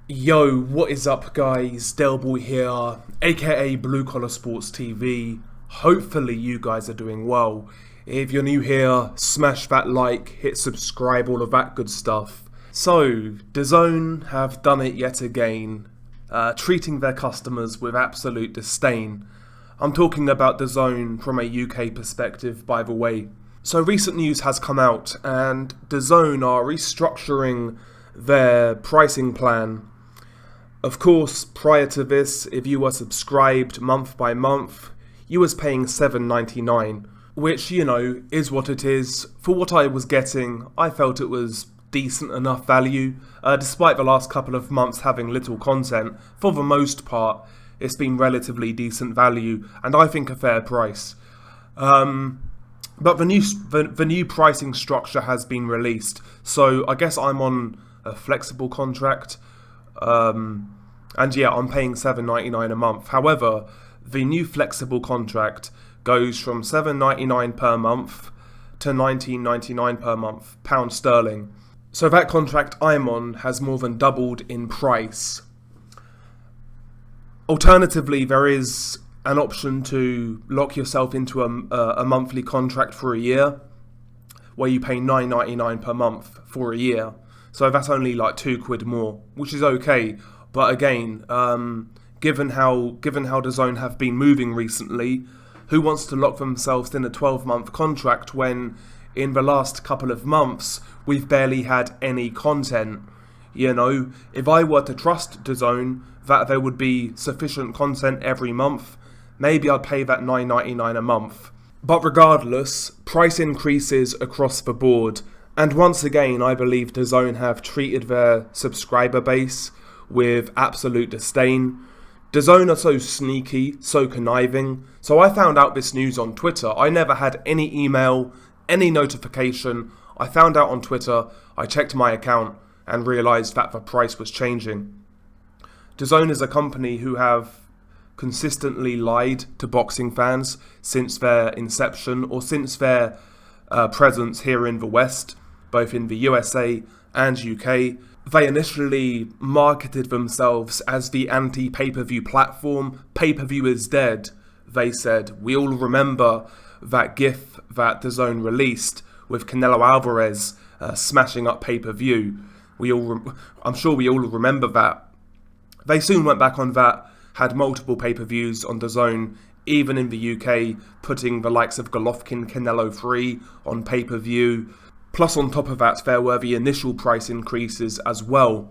Yo, what is up guys? Delboy here, aka Blue Collar Sports TV. Hopefully you guys are doing well. If you're new here, smash that like, hit subscribe, all of that good stuff. So, Dazn have done it yet again, treating their customers with absolute disdain. I'm talking about Dazn from a UK perspective, by the way. So recent news has come out and Dazn are restructuring their pricing plan. Of course, prior to this, if you were subscribed month by month, you was paying $7.99, which, is what it is. For what I was getting, I felt it was decent enough value. Despite the last couple of months having little content, for the most part, it's been relatively decent value, and I think a fair price. But the new pricing structure has been released, so I guess I'm on a flexible contract. And yeah, I'm paying $7.99 a month. However, the new flexible contract goes from $7.99 per month to $19.99 per month, pound sterling. So that contract I'm on has more than doubled in price. Alternatively, there is an option to lock yourself into a monthly contract for a year, where you pay $9.99 per month for a year. So that's only like £2 more, which is okay. But again, given how Dazn have been moving recently, who wants to lock themselves in a 12-month contract when in the last couple of months we've barely had any content? If I were to trust Dazn that there would be sufficient content every month, maybe I'd pay that $9.99 a month. But regardless, price increases across the board. And once again, I believe Dazn have treated their subscriber base with absolute disdain. Dazn are so sneaky, so conniving. So I found out this news on Twitter. I never had any email, any notification. I found out on Twitter, I checked my account and realised that the price was changing. Dazn is a company who have consistently lied to boxing fans since their inception, or since their presence here in the West, both in the USA and UK. They initially marketed themselves as the anti-pay-per-view platform. Pay-per-view is dead, they said. We all remember that GIF that Dazn released with Canelo Alvarez smashing up pay-per-view. I'm sure we all remember that. They soon went back on that, had multiple pay-per-views on Dazn, even in the UK, putting the likes of Golovkin Canelo 3 on pay-per-view. Plus, on top of that, there were the initial price increases as well.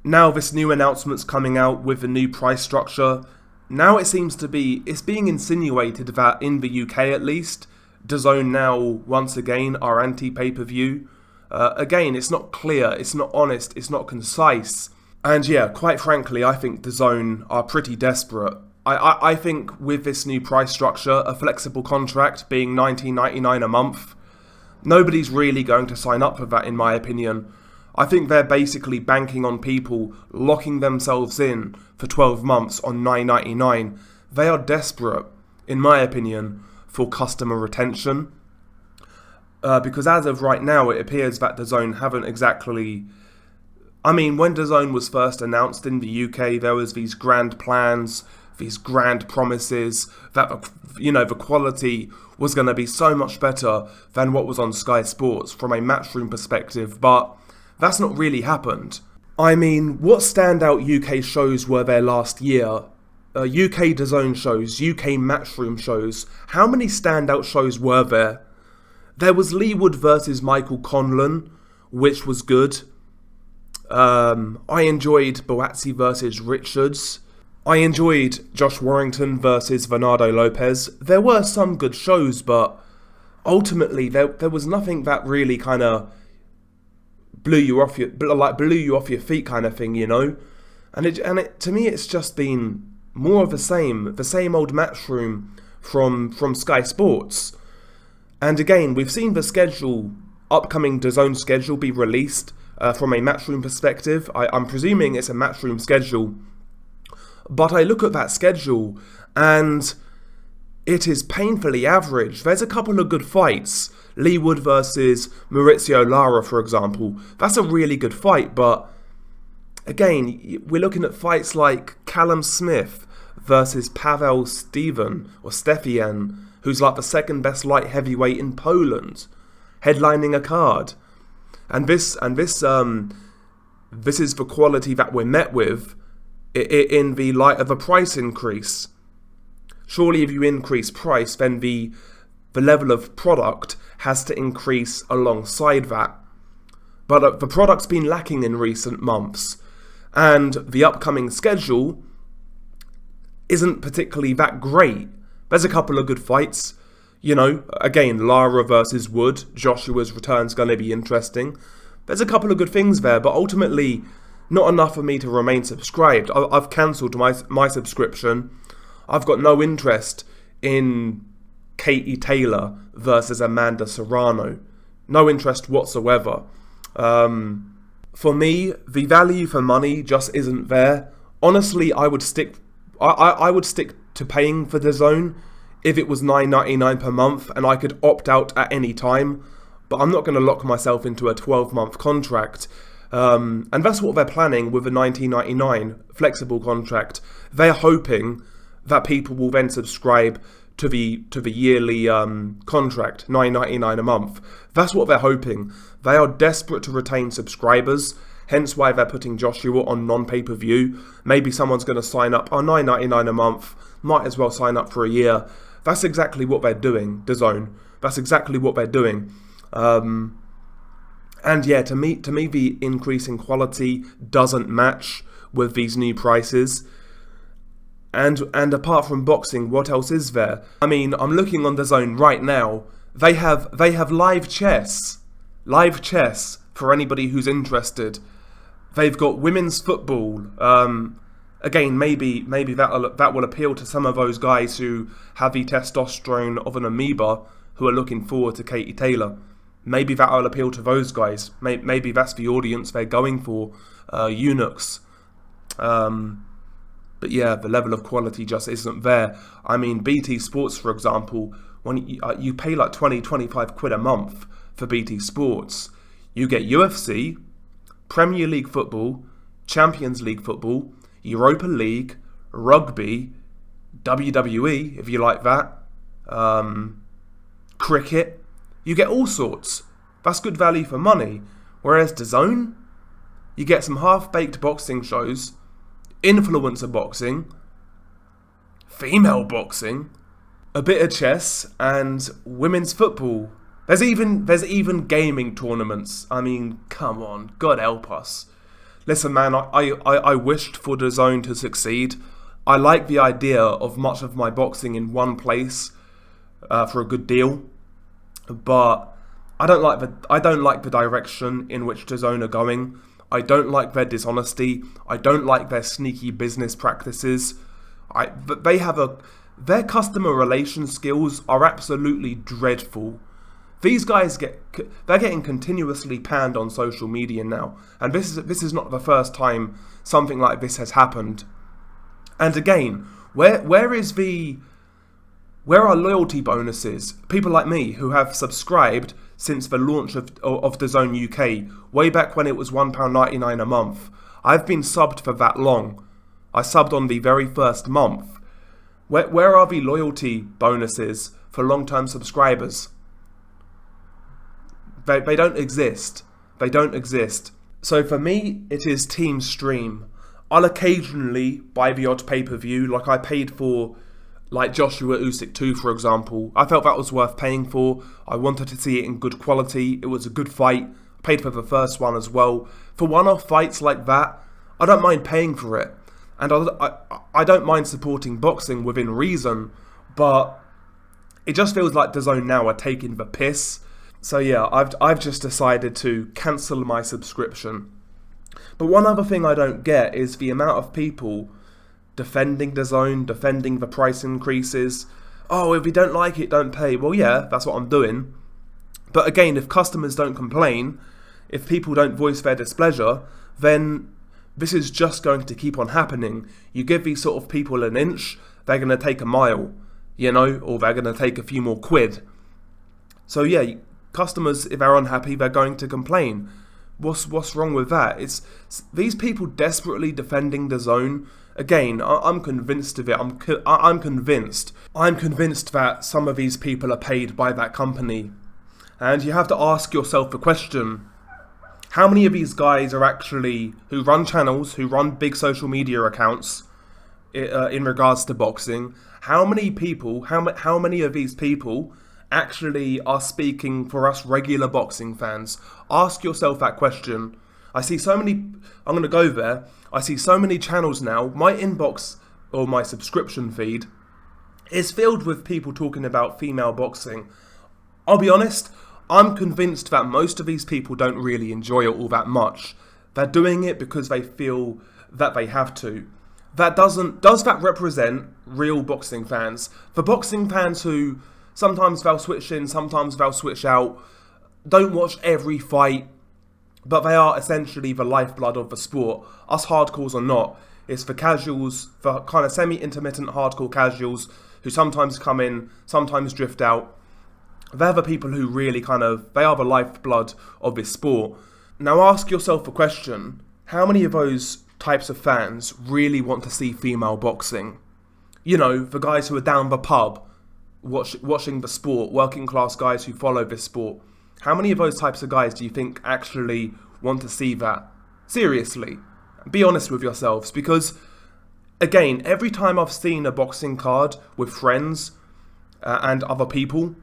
Now this new announcement's coming out with a new price structure. Now it seems to be, it's being insinuated that in the UK at least, Dazn now, once again, are anti-pay-per-view. Again, it's not clear, it's not honest, it's not concise. And yeah, quite frankly, I think Dazn are pretty desperate. I think with this new price structure, a flexible contract being $19.99 a month, nobody's really going to sign up for that, in my opinion. I think they're basically banking on people locking themselves in for 12 months on $9.99. They are desperate, in my opinion, for customer retention. Because as of right now, it appears that Dazn haven't exactly... when Dazn was first announced in the UK, there was these grand plans, these grand promises that the quality was going to be so much better than what was on Sky Sports from a Matchroom perspective, but that's not really happened. What standout UK shows were there last year? UK Dazn shows, UK Matchroom shows. How many standout shows were there? There was Leewood versus Michael Conlan, which was good. I enjoyed Boazzi versus Richards. I enjoyed Josh Warrington versus Bernardo Lopez. There were some good shows, but ultimately there was nothing that really kind of blew you off your feet kind of thing, And it to me it's just been more of the same old Matchroom from Sky Sports. And again, we've seen the upcoming Dazn schedule be released from a Matchroom perspective. I'm presuming it's a Matchroom schedule. But I look at that schedule and it is painfully average. There's a couple of good fights. Leewood versus Maurizio Lara, for example. That's a really good fight, but Again, we're looking at fights like Callum Smith versus Pavel Stefian, who's like the second best light heavyweight in Poland, headlining a card. And this is the quality that we're met with in the light of a price increase. Surely if you increase price, then the level of product has to increase alongside that. But the product's been lacking in recent months, and the upcoming schedule isn't particularly that great. There's a couple of good fights. You know, again, Lara versus Wood, Joshua's return's going to be interesting. There's a couple of good things there, but ultimately not enough for me to remain subscribed. I've cancelled my subscription. I've got no interest in Katie Taylor versus Amanda Serrano. No interest whatsoever. For me, the value for money just isn't there. Honestly, I would stick to paying for DAZN if it was $9.99 per month and I could opt out at any time. But I'm not going to lock myself into a 12-month contract. And that's what they're planning with a $19.99 flexible contract. They're hoping that people will then subscribe to the yearly contract, $9.99 a month. That's what they're hoping. They are desperate to retain subscribers, hence why they're putting Joshua on non-pay-per-view. Maybe someone's going to sign up on $9.99 a month, might as well sign up for a year. That's exactly what they're doing, DAZN. That's exactly what they're doing. And yeah, to me, the increase in quality doesn't match with these new prices. And apart from boxing, what else is there? I mean, I'm looking on DAZN right now. They have live chess for anybody who's interested. They've got women's football. Again, maybe that will appeal to some of those guys who have the testosterone of an amoeba, who are looking forward to Katie Taylor. Maybe that will appeal to those guys. Maybe that's the audience they're going for, eunuchs. But yeah, the level of quality just isn't there. I mean, BT Sports, for example, when you pay like 20-25 quid a month for BT Sports, you get UFC, Premier League football, Champions League football, Europa League, rugby, WWE, if you like that, cricket. You get all sorts. That's good value for money. Whereas DAZN, you get some half-baked boxing shows, influencer boxing, female boxing, a bit of chess, and women's football. There's even gaming tournaments. I mean, come on, God help us. Listen, man, I wished for DAZN to succeed. I like the idea of much of my boxing in one place for a good deal, but I don't like the direction in which DAZN are going. I don't like their dishonesty. I don't like their sneaky business practices. Their customer relation skills are absolutely dreadful. These guys they're getting continuously panned on social media now, and this is not the first time something like this has happened. And again, where are loyalty bonuses? People like me who have subscribed since the launch of DAZN UK, way back when it was £1.99 a month. I've been subbed for that long. I subbed on the very first month. Where are the loyalty bonuses for long-term subscribers? They don't exist. They don't exist. So for me, it is Team Stream. I'll occasionally buy the odd pay-per-view, like I paid for like Joshua Usyk 2, for example. I felt that was worth paying for. I wanted to see it in good quality. It was a good fight. I paid for the first one as well. For one-off fights like that, I don't mind paying for it. And I don't mind supporting boxing within reason, but it just feels like DAZN now are taking the piss. So yeah, I've just decided to cancel my subscription. But one other thing I don't get is the amount of people defending DAZN, defending the price increases. Oh, if you don't like it, don't pay. Well, yeah, that's what I'm doing. But again, if customers don't complain, if people don't voice their displeasure, then this is just going to keep on happening. You give these sort of people an inch, they're going to take a mile, you know, or they're going to take a few more quid. So yeah, customers, if they're unhappy, they're going to complain. What's wrong with that? It's these people desperately defending Dazn. Again, I'm convinced of it. I'm convinced. I'm convinced that some of these people are paid by that company. And you have to ask yourself the question, how many of these guys are actually, who run channels, who run big social media accounts in regards to boxing, how many of these people actually are speaking for us regular boxing fans? Ask yourself that question. I see so many, I'm going to go there, I see so many channels now, my inbox or my subscription feed is filled with people talking about female boxing. I'll be honest, I'm convinced that most of these people don't really enjoy it all that much. They're doing it because they feel that they have to. Does that represent real boxing fans? For boxing fans who sometimes they'll switch in, sometimes they'll switch out, don't watch every fight, but they are essentially the lifeblood of the sport. Us hardcores are not. It's for casuals, for kind of semi-intermittent hardcore casuals who sometimes come in, sometimes drift out. They're the people who really they are the lifeblood of this sport. Now ask yourself a question, how many of those types of fans really want to see female boxing? You know, the guys who are down the pub, watching the sport, working class guys who follow this sport. How many of those types of guys do you think actually want to see that? Seriously, be honest with yourselves, because again, every time I've seen a boxing card with friends and other people,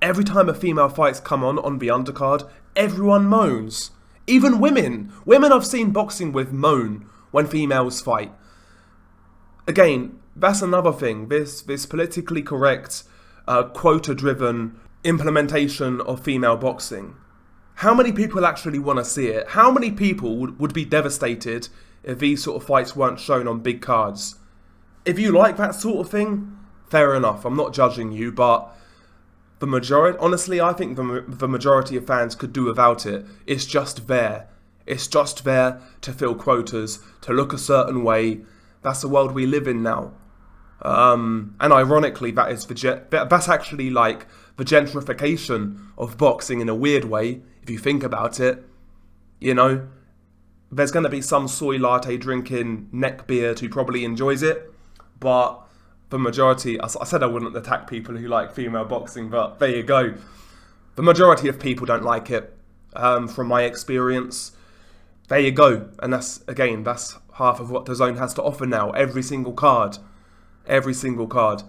every time a female fight's come on the undercard, everyone moans. Even women. Women I've seen boxing with moan when females fight. Again, that's another thing. This politically correct, quota-driven implementation of female boxing. How many people actually want to see it? How many people would be devastated if these sort of fights weren't shown on big cards? If you like that sort of thing, fair enough. I'm not judging you, but the majority, honestly, I think the majority of fans could do without it. It's just there. It's just there to fill quotas, to look a certain way. That's the world we live in now. And ironically, that's actually like the gentrification of boxing in a weird way, if you think about it. You know, there's going to be some soy latte drinking neckbeard who probably enjoys it, but the majority, I said I wouldn't attack people who like female boxing, but there you go. The majority of people don't like it, from my experience. There you go. And that's half of what Dazn has to offer now. Every single card. Every single card.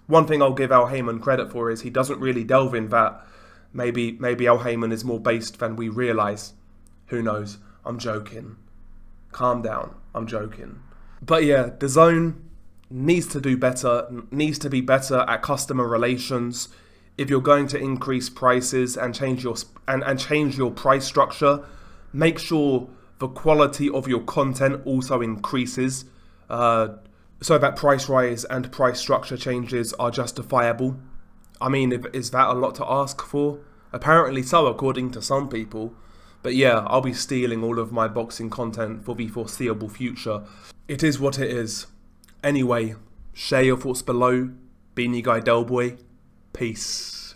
One thing I'll give Al Heyman credit for is he doesn't really delve in that. Maybe Al Heyman is more based than we realise. Who knows? I'm joking. Calm down. I'm joking. But yeah, Dazn needs to do better, needs to be better at customer relations. If you're going to increase prices and change your price structure, make sure the quality of your content also increases, so that price rise and price structure changes are justifiable. I mean, is that a lot to ask for? Apparently so, according to some people. But yeah, I'll be stealing all of my boxing content for the foreseeable future. It is what it is. Anyway, share your thoughts below. Beanie Guy Delboy. Peace.